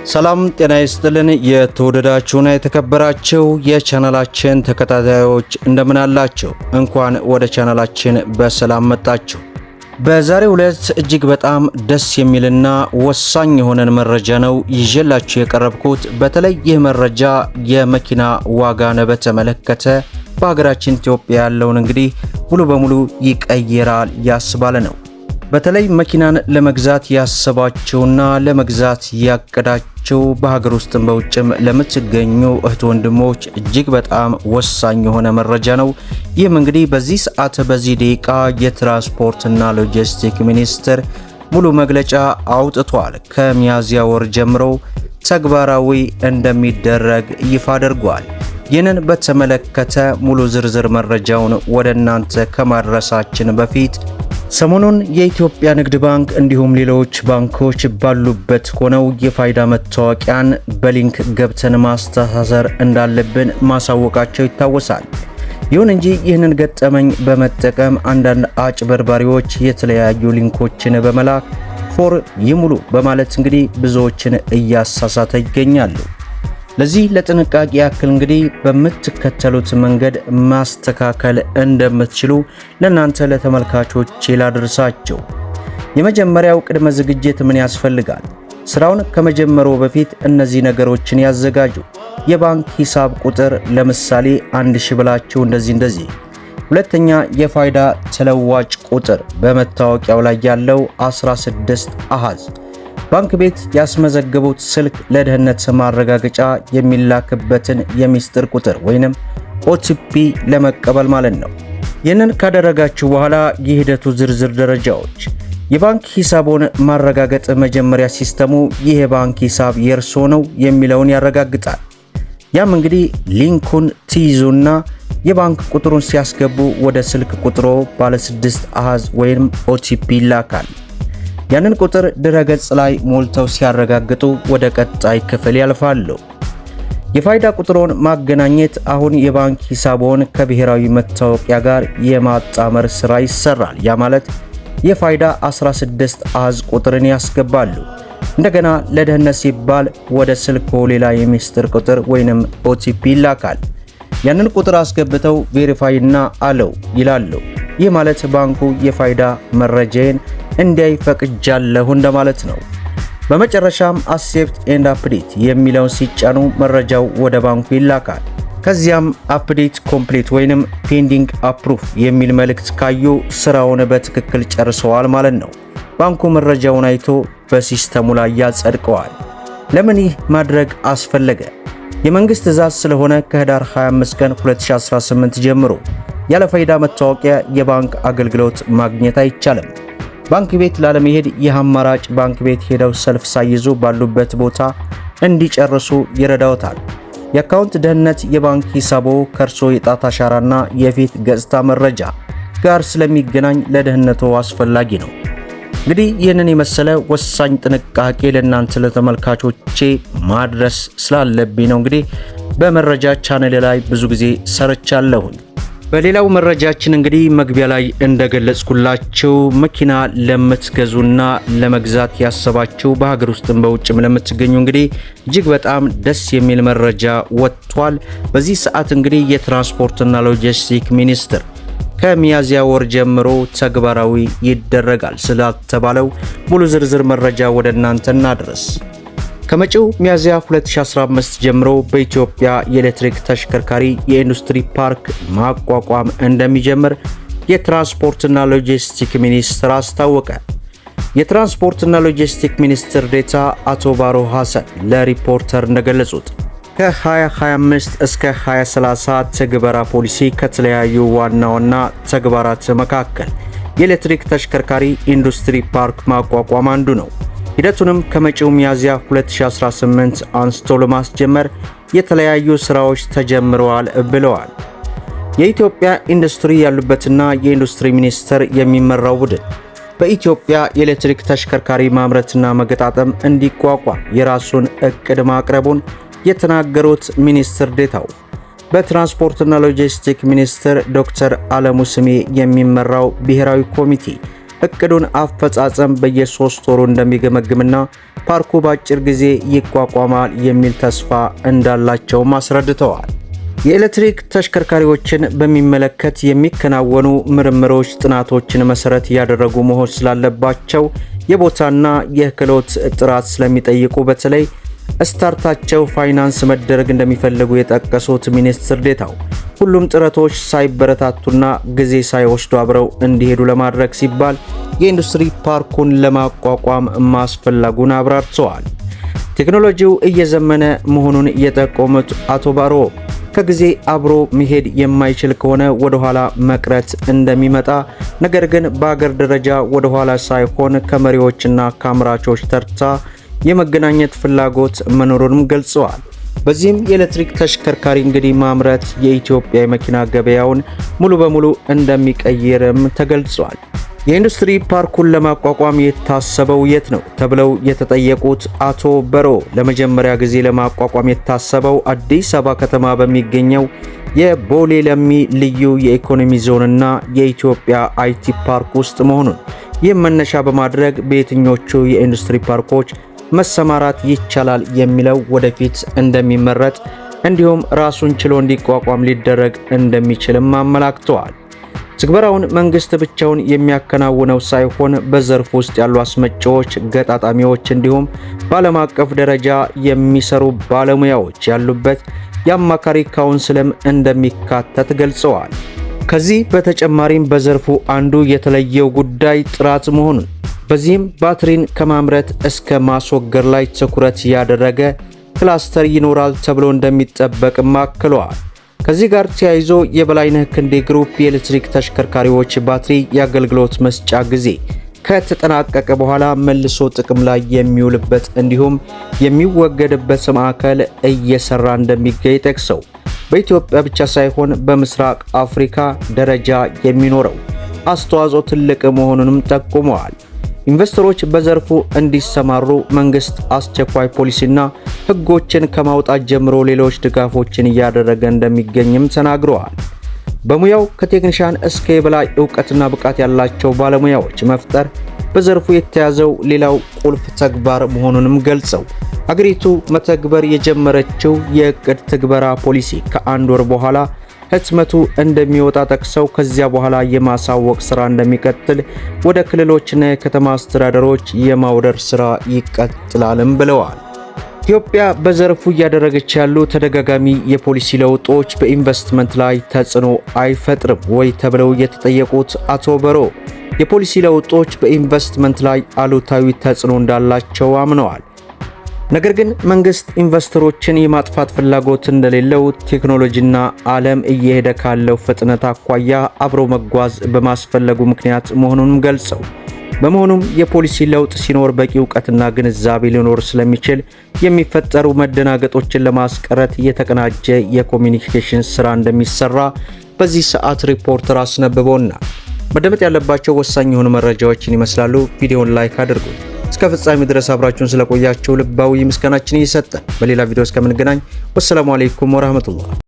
ሰላም ጤና ይስጥልን። የተወደዳችሁና የተከበራችሁ የቻናላችን ተከታታዮች እንደምን አላችሁ? እንኳን ወደ ቻናላችን በሰላም መጣችሁ። በዛሬው ዕለት እጅግ በጣም ደስ የሚልና ወሳኝ የሆነን መረጃ ነው ይዤላችሁ የቀረብኩት። በተለይ ይህ መረጃ የመኪና ዋጋን በተመለከተ በሀገራችን ኢትዮጵያ ያለውን እንግዲህ ሙሉ በሙሉ ይቀይራል ያስባለ ነው። በተለይ መኪናን ለመግዛት ያሰባችሁና ለመግዛት ያቀዳችሁ በሀገር ውስጥም በውጭም ለምትገኙ እህት ወንድሞች እጅግ በጣም ወሳኝ የሆነ መረጃ ነው። ይህም እንግዲህ በዚህ ሰዓት በዚህ ደቂቃ የትራንስፖርትና ሎጂስቲክ ሚኒስቴር ሙሉ መግለጫ አውጥቷል። ከሚያዝያ ወር ጀምሮ ተግባራዊ እንደሚደረግ ይፋ አድርጓል። ይህንን በተመለከተ ሙሉ ዝርዝር መረጃውን ወደ እናንተ ከማድረሳችን በፊት ሰሞኑን የኢትዮጵያ ንግድ ባንክ እንዲሁም ሌሎች ባንኮች ባሉበት ሆነው የፋይዳ መታወቂያን በሊንክ ገብተን ማስተሳሰር እንዳለብን ማሳወቃቸው ይታወሳል። ይሁን እንጂ ይህንን ገጠመኝ በመጠቀም አንዳንድ አጭበርባሪዎች የተለያዩ ሊንኮችን በመላክ ፎር ይሙሉ በማለት እንግዲህ ብዙዎችን እያሳሳተ ይገኛሉ። ለዚህ ለጥንቃቄ ያክል እንግዲህ በምትከተሉት መንገድ ማስተካከል እንደምትችሉ ለናንተ ለተመልካቾች ላድርሳችሁ። የመጀመሪያው ቅድመ ዝግጅት ምን ያስፈልጋል? ስራውን ከመጀመሩ በፊት እነዚህ ነገሮችን ያዘጋጁ። የባንክ ሂሳብ ቁጥር ለምሳሌ 1000 ብላችሁ እንደዚህ። ሁለተኛ የፋይዳ ተለዋጭ ቁጥር በመታወቂያው ላይ ያለው 16 አሃዝ ባንክ ቤት ያስመዘገቡት ስልክ ለደህንነት ማረጋገጫ የሚላክበትን የሚስጥር ቁጥር ወይንም OTP ለመቀበል ማለት ነው። ይህንን ካደረጋችሁ በኋላ የሂደቱ ዝርዝር ደረጃዎች የባንክ ሂሳቦን ማረጋገጥ መጀመሪያ ሲስተሙ ይህ የባንክ ሂሳብ የርሶ ነው የሚለውን ያረጋግጣል። ያም እንግዲህ ሊንኩን ትይዙና የባንክ ቁጥሩን ሲያስገቡ ወደ ስልክ ቁጥሮ ባለ 6 አሃዝ ወይም OTP ይላካል። ያንን ቁጥር ድረገጽ ላይ ሞልተው ሲያረጋግጡ ወደ ቀጣይ ክፍል ያልፋሉ። የፋይዳ ቁጥሩን ማገናኘት አሁን የባንክ ሂሳቦን ከብሔራዊ መታወቂያ ጋር የማጣመር ስራ ይሰራል። ያ ማለት የፋይዳ 16 አሃዝ ቁጥርን ያስገባሉ። እንደገና ለደህንነት ሲባል ወደ ስልኮ ሌላ የሚስጥር ቁጥር ወይንም OTP ይላካል። ያንን ቁጥር አስገብተው ቬሪፋይና አለው ይላሉ። ይህ ማለት ባንኩ የፋይዳ መረጃን እንዳይፈቅጃለሁ እንደማለት ነው። በመጨረሻም አክሴፕት ኤንድ አፕዴት የሚለውን ሲጫኑ መረጃው ወደ ባንኩ ይላካል። ከዚያም አፕዴት ኮምፕሊት ወይንም ፔንዲንግ አፕሩቭ የሚል መልእክት ካዩ ስራውን በትክክል ጨርሰዋል ማለት ነው። ባንኩ መረጃውን አይቶ በሲስተሙ ላይ ያጸድቀዋል። ለምን ይህ ማድረግ አስፈለገ? የመንግስት ትዕዛዝ ስለሆነ ከህዳር 25 ቀን 2018 ጀምሮ ያለ ፋይዳ መታወቂያ የባንክ አገልግሎት ማግኘት አይቻልም። ባንክ ቤት ላለመሄድ ይህ አማራጭ ባንክ ቤት ሄደው ሰልፍ ሳይዙ ባሉበት ቦታ እንዲጨርሱ ይረዳውታል። የአካውንት ደህንነት የባንክ ሂሳቦ ከርሶ የጣት አሻራና የፊት ገጽታ መረጃ ጋር ስለሚገናኝ ለደህንነቱ አስፈላጊ ነው። እንግዲህ ይህንን የመሰለ ወሳኝ ጥንቃቄ ለእናንተ ለተመልካቾቼ ማድረስ ስላለብኝ ነው እንግዲህ በመረጃ ቻናሌ ላይ ብዙ ጊዜ ሰርቻለሁኝ። በሌላው መረጃችን እንግዲህ መግቢያ ላይ እንደገለጽኩላችሁ መኪና ለምትገዙና ለመግዛት ያሰባችሁ በሀገር ውስጥም በውጭም ለምትገኙ እንግዲህ እጅግ በጣም ደስ የሚል መረጃ ወጥቷል። በዚህ ሰዓት እንግዲህ የትራንስፖርትና ሎጂስቲክ ሚኒስቴር ከሚያዝያ ወር ጀምሮ ተግባራዊ ይደረጋል ስላልተባለው ሙሉ ዝርዝር መረጃ ወደ እናንተ እናድረስ። ከመጪው ሚያዝያ 2015 ጀምሮ በኢትዮጵያ የኤሌክትሪክ ተሽከርካሪ የኢንዱስትሪ ፓርክ ማቋቋም እንደሚጀምር የትራንስፖርትና ሎጂስቲክ ሚኒስቴር አስታወቀ። የትራንስፖርትና ሎጂስቲክ ሚኒስትር ዴኤታ አቶ ባሮ ሐሰን ለሪፖርተር እንደገለጹት ከ2025 እስከ 2030 ትግበራ ፖሊሲ ከተለያዩ ዋና ዋና ተግባራት መካከል የኤሌክትሪክ ተሽከርካሪ ኢንዱስትሪ ፓርክ ማቋቋም አንዱ ነው። ሂደቱንም ከመጪው ሚያዝያ 2018 አንስቶ ለማስጀመር የተለያዩ ስራዎች ተጀምረዋል ብለዋል። የኢትዮጵያ ኢንዱስትሪ ያሉበትና የኢንዱስትሪ ሚኒስቴር የሚመራው ቡድን በኢትዮጵያ የኤሌክትሪክ ተሽከርካሪ ማምረትና መገጣጠም እንዲቋቋም የራሱን እቅድ ማቅረቡን የተናገሩት ሚኒስትር ዴታው በትራንስፖርትና ሎጂስቲክ ሚኒስቴር ዶክተር አለሙ ስሜ የሚመራው ብሔራዊ ኮሚቴ እቅዱን አፈጻጸም በየ3 ወሩ እንደሚገመግምና ፓርኩ በአጭር ጊዜ ይቋቋማል የሚል ተስፋ እንዳላቸው አስረድተዋል። የኤሌክትሪክ ተሽከርካሪዎችን በሚመለከት የሚከናወኑ ምርምሮች ጥናቶችን መሰረት ያደረጉ መሆን ስላለባቸው የቦታና የክህሎት ጥራት ስለሚጠይቁ በተለይ ስታርታቸው ፋይናንስ መደረግ እንደሚፈልጉ የጠቀሱት ሚኒስትር ዴታው ሁሉም ጥረቶች ሳይበረታቱና ጊዜ ሳይወስዱ አብረው እንዲሄዱ ለማድረግ ሲባል የኢንዱስትሪ ፓርኩን ለማቋቋም ማስፈለጉን አብራርተዋል። ቴክኖሎጂው እየዘመነ መሆኑን የጠቆሙት አቶ ባሮ ከጊዜ አብሮ መሄድ የማይችል ከሆነ ወደ ኋላ መቅረት እንደሚመጣ፣ ነገር ግን በአገር ደረጃ ወደ ኋላ ሳይሆን ከመሪዎችና ከአምራቾች ተርታ የመገናኘት ፍላጎት መኖሩንም ገልጸዋል። በዚህም የኤሌክትሪክ ተሽከርካሪ እንግዲህ ማምረት የኢትዮጵያ የመኪና ገበያውን ሙሉ በሙሉ እንደሚቀይርም ተገልጿል። የኢንዱስትሪ ፓርኩን ለማቋቋም የታሰበው የት ነው ተብለው የተጠየቁት አቶ በሮ ለመጀመሪያ ጊዜ ለማቋቋም የታሰበው አዲስ አበባ ከተማ በሚገኘው የቦሌ ለሚ ልዩ የኢኮኖሚ ዞንና የኢትዮጵያ አይቲ ፓርክ ውስጥ መሆኑን ይህም መነሻ በማድረግ በየትኞቹ የኢንዱስትሪ ፓርኮች መሰማራት ይቻላል የሚለው ወደፊት እንደሚመረጥ እንዲሁም ራሱን ችሎ እንዲቋቋም ሊደረግ እንደሚችልም አመላክተዋል። ትግበራውን መንግስት ብቻውን የሚያከናውነው ሳይሆን በዘርፍ ውስጥ ያሉ አስመጪዎች፣ ገጣጣሚዎች እንዲሁም በዓለም አቀፍ ደረጃ የሚሰሩ ባለሙያዎች ያሉበት የአማካሪ ካውንስልም እንደሚካተት ገልጸዋል። ከዚህ በተጨማሪም በዘርፉ አንዱ የተለየው ጉዳይ ጥራት መሆኑን በዚህም ባትሪን ከማምረት እስከ ማስወገድ ላይ ትኩረት ያደረገ ክላስተር ይኖራል ተብሎ እንደሚጠበቅም አክለዋል። ከዚህ ጋር ተያይዞ የበላይነህ ክንዴ ግሩፕ የኤሌክትሪክ ተሽከርካሪዎች ባትሪ የአገልግሎት መስጫ ጊዜ ከተጠናቀቀ በኋላ መልሶ ጥቅም ላይ የሚውልበት እንዲሁም የሚወገድበት ማዕከል እየሰራ እንደሚገኝ ጠቅሰው በኢትዮጵያ ብቻ ሳይሆን በምስራቅ አፍሪካ ደረጃ የሚኖረው አስተዋጽኦ ትልቅ መሆኑንም ጠቁመዋል። ኢንቨስተሮች በዘርፉ እንዲሰማሩ መንግስት አስቸኳይ ፖሊሲና ህጎችን ከማውጣት ጀምሮ ሌሎች ድጋፎችን እያደረገ እንደሚገኝም ተናግረዋል። በሙያው ከቴክኒሻን እስከ የበላይ ዕውቀትና ብቃት ያላቸው ባለሙያዎች መፍጠር በዘርፉ የተያዘው ሌላው ቁልፍ ተግባር መሆኑንም ገልጸው አገሪቱ መተግበር የጀመረችው የዕቅድ ትግበራ ፖሊሲ ከ1 ወር በኋላ ህትመቱ እንደሚወጣ ጠቅሰው ከዚያ በኋላ የማሳወቅ ስራ እንደሚቀጥል ወደ ክልሎችና የከተማ አስተዳደሮች የማውረድ ስራ ይቀጥላልም ብለዋል። ኢትዮጵያ በዘርፉ እያደረገች ያሉ ተደጋጋሚ የፖሊሲ ለውጦች በኢንቨስትመንት ላይ ተጽዕኖ አይፈጥርም ወይ ተብለው የተጠየቁት አቶ በሮ የፖሊሲ ለውጦች በኢንቨስትመንት ላይ አሉታዊ ተጽዕኖ እንዳላቸው አምነዋል። ነገር ግን መንግስት ኢንቨስተሮችን የማጥፋት ፍላጎት እንደሌለው ቴክኖሎጂና ዓለም እየሄደ ካለው ፍጥነት አኳያ አብሮ መጓዝ በማስፈለጉ ምክንያት መሆኑንም ገልጸው በመሆኑም የፖሊሲ ለውጥ ሲኖር በቂ ዕውቀትና ግንዛቤ ሊኖር ስለሚችል የሚፈጠሩ መደናገጦችን ለማስቀረት የተቀናጀ የኮሚኒኬሽን ስራ እንደሚሰራ በዚህ ሰዓት ሪፖርተር አስነብቦና መደመጥ ያለባቸው ወሳኝ የሆኑ መረጃዎችን ይመስላሉ። ቪዲዮውን ላይክ አድርጉ። እስከ ፍጻሜ ድረስ አብራችሁን ስለቆያችሁ ልባዊ ምስጋናችን እየሰጠን በሌላ ቪዲዮ እስከምንገናኝ ወሰላሙ አለይኩም ወራህመቱላህ።